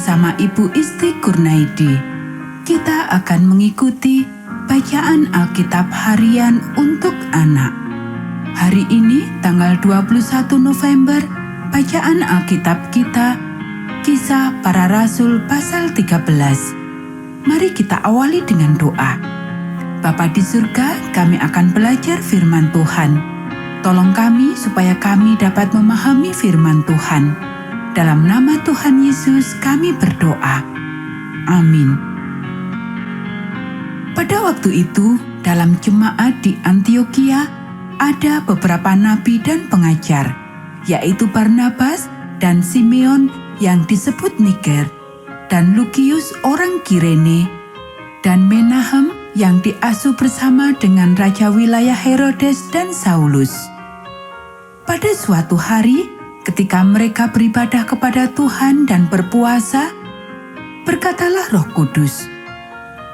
bersama Ibu Isti Kurnaidi. Kita akan mengikuti bacaan Alkitab harian untuk anak. Hari ini tanggal 21 November, bacaan Alkitab kita Kisah Para Rasul pasal 13. Mari kita awali dengan doa. Bapa di surga, kami akan belajar firman Tuhan. Tolong kami supaya kami dapat memahami firman Tuhan. Dalam nama Tuhan Yesus kami berdoa. Amin. Pada waktu itu, dalam jemaat di Antiokhia, ada beberapa nabi dan pengajar, yaitu Barnabas dan Simeon yang disebut Niger, dan Lukius orang Kirene, dan Menahem yang diasuh bersama dengan Raja wilayah Herodes dan Saulus. Pada suatu hari, ketika mereka beribadah kepada Tuhan dan berpuasa, berkatalah Roh Kudus,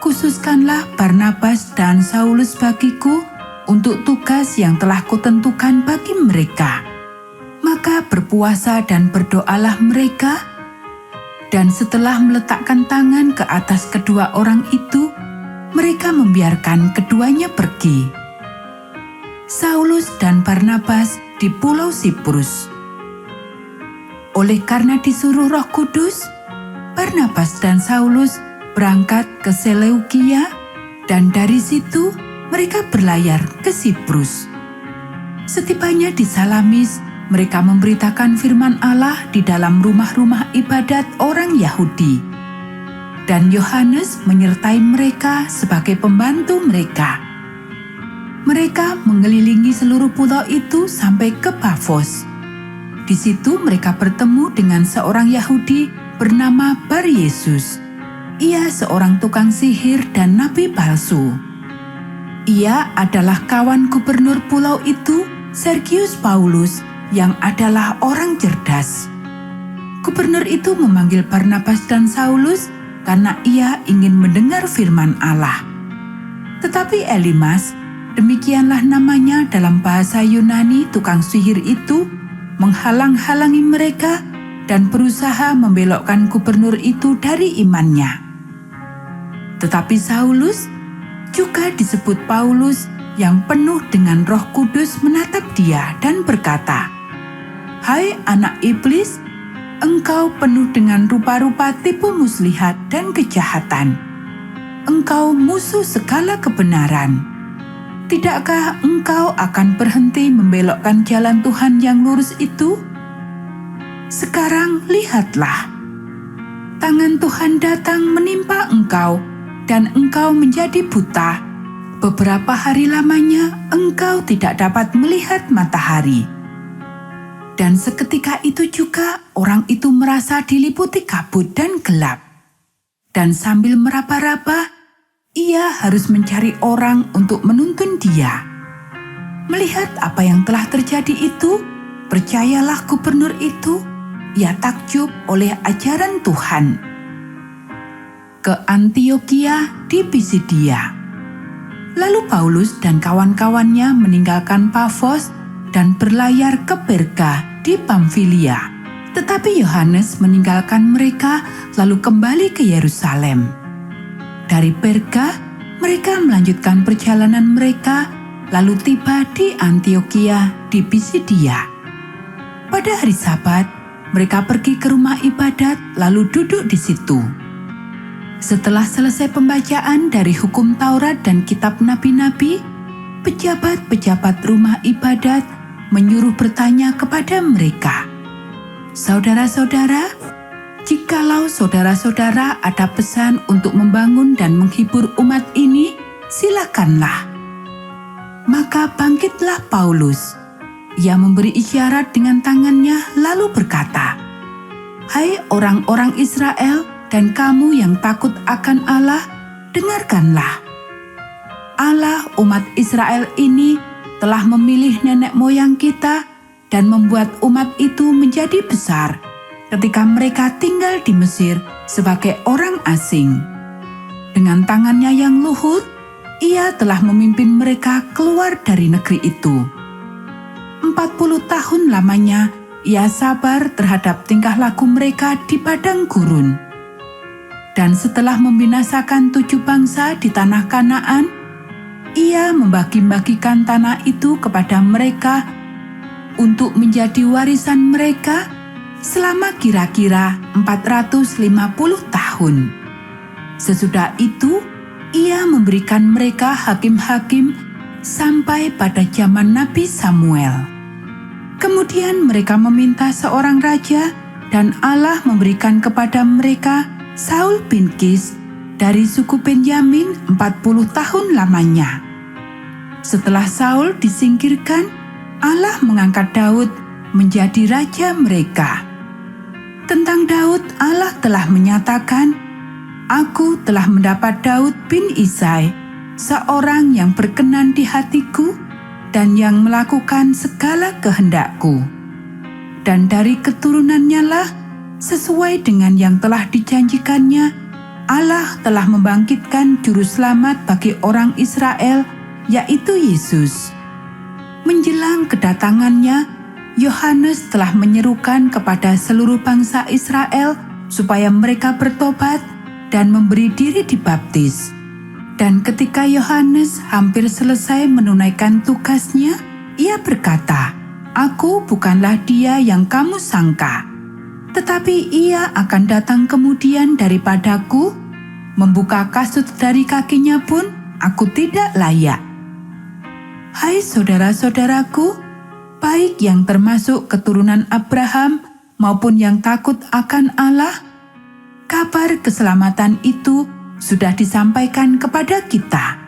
"Khususkanlah Barnabas dan Saulus bagiku untuk tugas yang telah kutentukan bagi mereka." Maka berpuasa dan berdoalah mereka, dan setelah meletakkan tangan ke atas kedua orang itu, mereka membiarkan keduanya pergi. Saulus dan Barnabas di Pulau Siprus. Oleh karena disuruh Roh Kudus, Barnabas dan Saulus berangkat ke Seleukia, dan dari situ mereka berlayar ke Siprus. Setibanya di Salamis, mereka memberitakan firman Allah di dalam rumah-rumah ibadat orang Yahudi. Dan Yohanes menyertai mereka sebagai pembantu mereka. Mereka mengelilingi seluruh pulau itu sampai ke Pafos. Di situ mereka bertemu dengan seorang Yahudi bernama Bar-Yesus. Ia seorang tukang sihir dan nabi palsu. Ia adalah kawan gubernur pulau itu, Sergius Paulus, yang adalah orang cerdas. Gubernur itu memanggil Barnabas dan Saulus karena ia ingin mendengar firman Allah. Tetapi Elimas, demikianlah namanya dalam bahasa Yunani tukang sihir itu, menghalang-halangi mereka dan berusaha membelokkan gubernur itu dari imannya. Tetapi Saulus, juga disebut Paulus, yang penuh dengan Roh Kudus menatap dia dan berkata, "Hai anak iblis, engkau penuh dengan rupa-rupa tipu muslihat dan kejahatan. Engkau musuh segala kebenaran. Tidakkah engkau akan berhenti membelokkan jalan Tuhan yang lurus itu? Sekarang lihatlah, tangan Tuhan datang menimpa engkau, dan engkau menjadi buta. Beberapa hari lamanya engkau tidak dapat melihat matahari." Dan seketika itu juga orang itu merasa diliputi kabut dan gelap. Dan sambil meraba-raba, ia harus mencari orang untuk menuntun dia. Melihat apa yang telah terjadi itu, percayalah gubernur itu, ia takjub oleh ajaran Tuhan. Ke Antiokhia di Pisidia. Lalu Paulus dan kawan-kawannya meninggalkan Pafos dan berlayar ke Perga di Pamfilia. Tetapi Yohanes meninggalkan mereka lalu kembali ke Yerusalem. Dari Perga, mereka melanjutkan perjalanan mereka lalu tiba di Antiokhia di Pisidia. Pada hari Sabat, mereka pergi ke rumah ibadat lalu duduk di situ. Setelah selesai pembacaan dari hukum Taurat dan kitab nabi-nabi, pejabat-pejabat rumah ibadat menyuruh bertanya kepada mereka, "Saudara-saudara, jikalau saudara-saudara ada pesan untuk membangun dan menghibur umat ini, silakanlah." Maka bangkitlah Paulus. Ia memberi isyarat dengan tangannya lalu berkata, "Hai orang-orang Israel dan kamu yang takut akan Allah, dengarkanlah. Allah umat Israel ini telah memilih nenek moyang kita dan membuat umat itu menjadi besar ketika mereka tinggal di Mesir sebagai orang asing. Dengan tangannya yang luhur, ia telah memimpin mereka keluar dari negeri itu. 40 tahun lamanya ia sabar terhadap tingkah laku mereka di padang gurun. Dan setelah membinasakan 7 bangsa di tanah Kanaan, Ia membagi-bagikan tanah itu kepada mereka untuk menjadi warisan mereka selama kira-kira 450 tahun. Sesudah itu, Ia memberikan mereka hakim-hakim sampai pada zaman Nabi Samuel. Kemudian mereka meminta seorang raja, dan Allah memberikan kepada mereka Saul bin Kis dari suku Benyamin 40 tahun lamanya. Setelah Saul disingkirkan, Allah mengangkat Daud menjadi raja mereka. Tentang Daud, Allah telah menyatakan, "Aku telah mendapat Daud bin Isai, seorang yang berkenan di hatiku dan yang melakukan segala kehendakku. Dan dari keturunannya lah, sesuai dengan yang telah dijanjikannya, Allah telah membangkitkan juru selamat bagi orang Israel, yaitu Yesus." Menjelang kedatangannya, Yohanes telah menyerukan kepada seluruh bangsa Israel supaya mereka bertobat dan memberi diri dibaptis. Dan ketika Yohanes hampir selesai menunaikan tugasnya, ia berkata, "Aku bukanlah dia yang kamu sangka, tetapi ia akan datang kemudian daripadaku, membuka kasut dari kakinya pun aku tidak layak." Hai saudara-saudaraku, baik yang termasuk keturunan Abraham maupun yang takut akan Allah, kabar keselamatan itu sudah disampaikan kepada kita.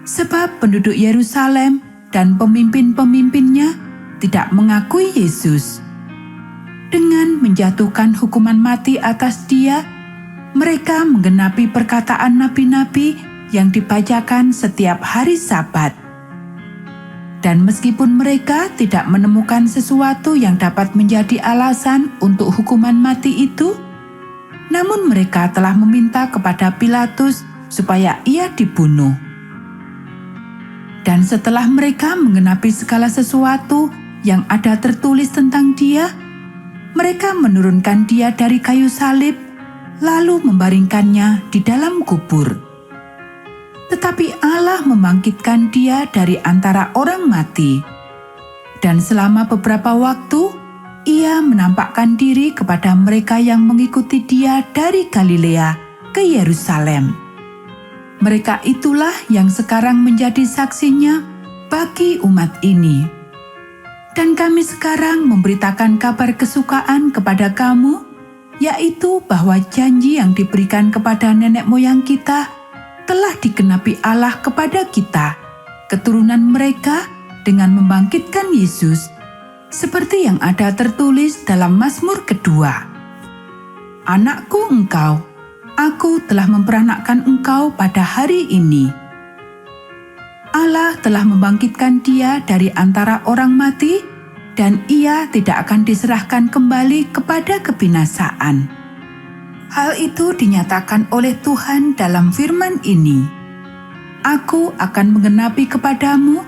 Sebab penduduk Yerusalem dan pemimpin-pemimpinnya tidak mengakui Yesus. Dengan menjatuhkan hukuman mati atas Dia, mereka menggenapi perkataan nabi-nabi yang dibacakan setiap hari Sabat. Dan meskipun mereka tidak menemukan sesuatu yang dapat menjadi alasan untuk hukuman mati itu, namun mereka telah meminta kepada Pilatus supaya ia dibunuh. Dan setelah mereka menggenapi segala sesuatu yang ada tertulis tentang Dia, mereka menurunkan Dia dari kayu salib, lalu membaringkannya di dalam kubur. Tetapi Allah membangkitkan Dia dari antara orang mati. Dan selama beberapa waktu, Ia menampakkan diri kepada mereka yang mengikuti Dia dari Galilea ke Yerusalem. Mereka itulah yang sekarang menjadi saksinya bagi umat ini. Dan kami sekarang memberitakan kabar kesukaan kepada kamu, yaitu bahwa janji yang diberikan kepada nenek moyang kita telah digenapi Allah kepada kita, keturunan mereka, dengan membangkitkan Yesus, seperti yang ada tertulis dalam Mazmur kedua. "Anakku engkau, aku telah memperanakkan engkau pada hari ini." Allah telah membangkitkan Dia dari antara orang mati, dan Ia tidak akan diserahkan kembali kepada kebinasaan. Hal itu dinyatakan oleh Tuhan dalam firman ini, "Aku akan menggenapi kepadamu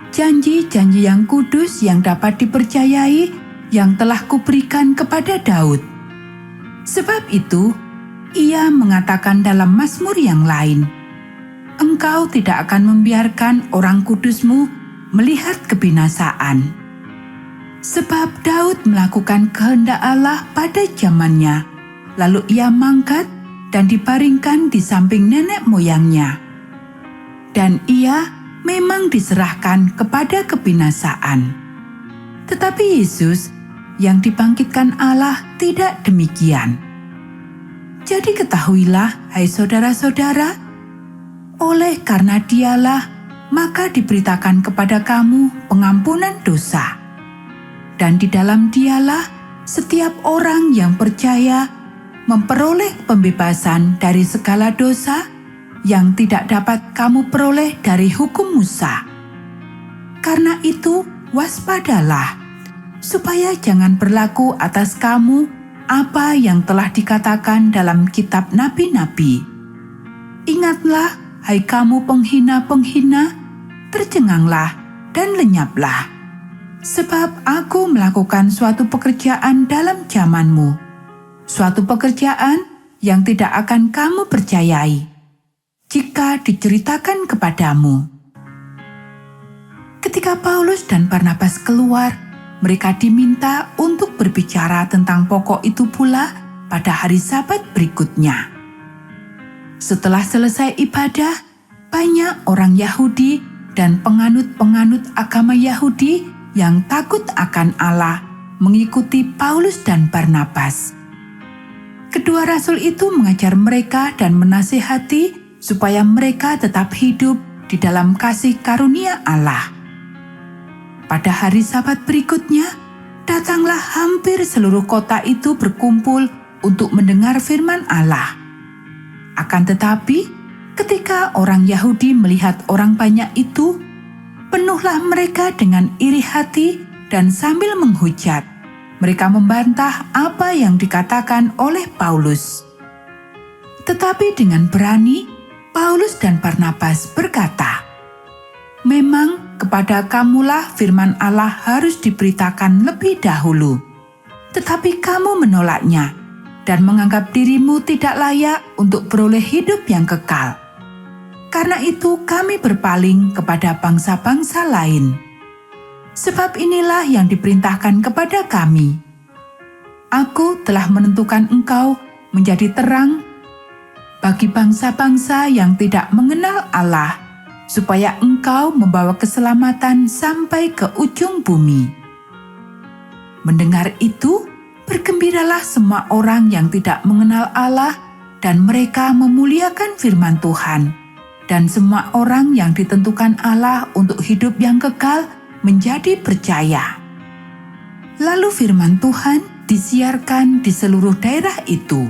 janji-janji yang kudus yang dapat dipercayai yang telah kuberikan kepada Daud." Sebab itu, Ia mengatakan dalam Mazmur yang lain, "Engkau tidak akan membiarkan orang kudusmu melihat kebinasaan." Sebab Daud melakukan kehendak Allah pada zamannya, lalu ia mangkat dan dibaringkan di samping nenek moyangnya. Dan ia memang diserahkan kepada kebinasaan. Tetapi Yesus yang dibangkitkan Allah tidak demikian. Jadi ketahuilah, hai saudara-saudara, oleh karena Dialah, maka diberitakan kepada kamu pengampunan dosa. Dan di dalam Dialah, setiap orang yang percaya memperoleh pembebasan dari segala dosa yang tidak dapat kamu peroleh dari hukum Musa. Karena itu, waspadalah, supaya jangan berlaku atas kamu apa yang telah dikatakan dalam kitab nabi-nabi. Ingatlah, hai kamu penghina-penghina, tercenganglah dan lenyaplah. Sebab aku melakukan suatu pekerjaan dalam zamanmu, suatu pekerjaan yang tidak akan kamu percayai jika diceritakan kepadamu. Ketika Paulus dan Barnabas keluar, mereka diminta untuk berbicara tentang pokok itu pula pada hari Sabat berikutnya. Setelah selesai ibadah, banyak orang Yahudi dan penganut-penganut agama Yahudi yang takut akan Allah mengikuti Paulus dan Barnabas. Kedua rasul itu mengajar mereka dan menasihati supaya mereka tetap hidup di dalam kasih karunia Allah. Pada hari Sabat berikutnya, datanglah hampir seluruh kota itu berkumpul untuk mendengar firman Allah. Akan tetapi, ketika orang Yahudi melihat orang banyak itu, penuhlah mereka dengan iri hati dan sambil menghujat, mereka membantah apa yang dikatakan oleh Paulus. Tetapi dengan berani, Paulus dan Barnabas berkata, "Memang kepada kamulah firman Allah harus diberitakan lebih dahulu, tetapi kamu menolaknya dan menganggap dirimu tidak layak untuk beroleh hidup yang kekal. Karena itu kami berpaling kepada bangsa-bangsa lain. Sebab inilah yang diperintahkan kepada kami. Aku telah menentukan engkau menjadi terang bagi bangsa-bangsa yang tidak mengenal Allah, supaya engkau membawa keselamatan sampai ke ujung bumi." Mendengar itu, bergembiralah semua orang yang tidak mengenal Allah, dan mereka memuliakan firman Tuhan. Dan semua orang yang ditentukan Allah untuk hidup yang kekal menjadi percaya. Lalu firman Tuhan disiarkan di seluruh daerah itu,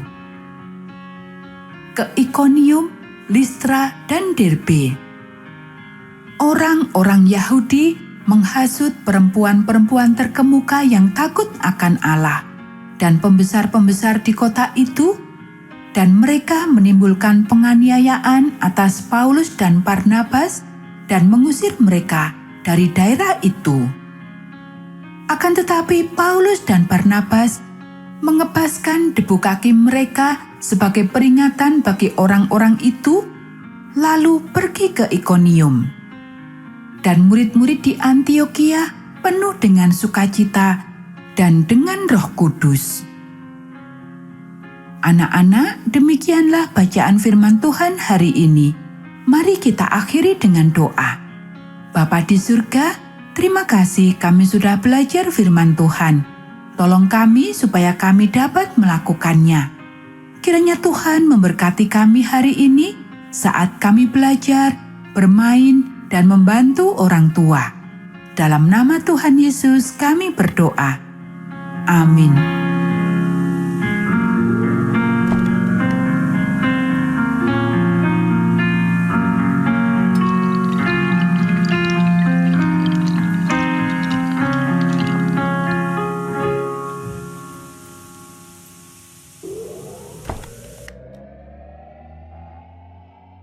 ke Ikonium, Listra, dan Derbe. Orang-orang Yahudi menghasut perempuan-perempuan terkemuka yang takut akan Allah dan pembesar-pembesar di kota itu, dan mereka menimbulkan penganiayaan atas Paulus dan Barnabas dan mengusir mereka dari daerah itu. Akan tetapi Paulus dan Barnabas mengebaskan debu kaki mereka sebagai peringatan bagi orang-orang itu, lalu pergi ke Ikonium. Dan murid-murid di Antiokhia penuh dengan sukacita dan dengan Roh Kudus. Anak-anak, demikianlah bacaan firman Tuhan hari ini. Mari kita akhiri dengan doa. Bapa di surga, terima kasih kami sudah belajar firman Tuhan. Tolong kami supaya kami dapat melakukannya. Kiranya Tuhan memberkati kami hari ini saat kami belajar, bermain, dan membantu orang tua. Dalam nama Tuhan Yesus kami berdoa. Amin.